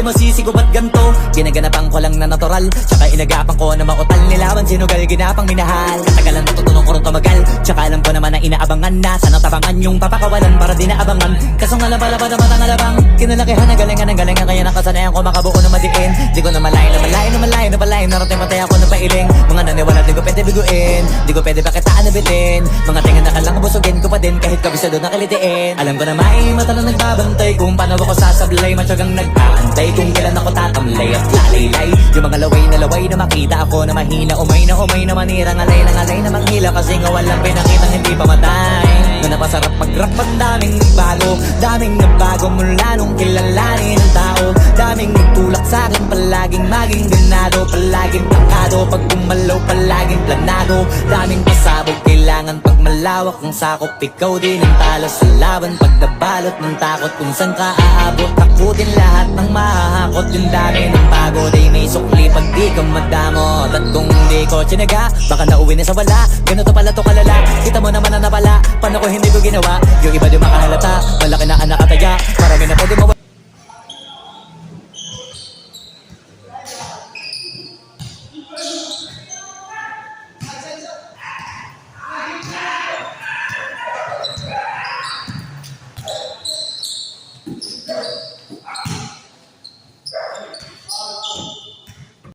mo sisi ko ba't ganto? Ginaganapan ko lang na natural, tsaka inagapan ko na mautal. Nilaban sinugal, ginapang minahal. Katagalan natutunan ko rin tumagal, tsaka alam ko naman na inaabangan na. Sana tabangan yung papakawalan para di naabangan. Kaso nga labalaban naman ang alabang kinalakihan ng galingan ng galingan. Kaya nakasanayan ko makabuo na madiin. Di ko na malayo na malayo na malayo na malayo. Narating matay ako ng pailing. Mga naniwala di ko pwede biguin, di ko pwede pakitaan na bitin. Mga tinga na kalang busugin ko pa din kahit kabisado na kalitiin. Alam ko na may mata na nagbabantay kung paano ako sasablay. Matyagang nag-aantay kung kailan ako tatamlay at lalaylay. Yung mga laway na makita ako na mahina. Umay na manirang alay na manghila. Kasi nga walang pinakitang hindi pa matay. Na napasarap mag-rap at daming nagbago mula nung kilalanin ang tao. Daming nagtulak sa'kin, palaging maging ganado, palaging tangkado, pag gumalaw palaging planado. Daming pasabog, kailangan pag malawak ng sakop. Ikaw din ang talo sa laban, pag nabalot ng takot. Kung saan ka aabot, takutin lahat ng mahahakot. Yung dami ng pagod ay may sukli pag di ka madamot. At kung hindi ko tsinaga, baka nauwi na sa wala. Ganito pala to kalala, kita mo naman na napala. Paano ko hindi ko ginawa, yung iba di makahalata. Malaki na anak ataya, marami na pwede mawala.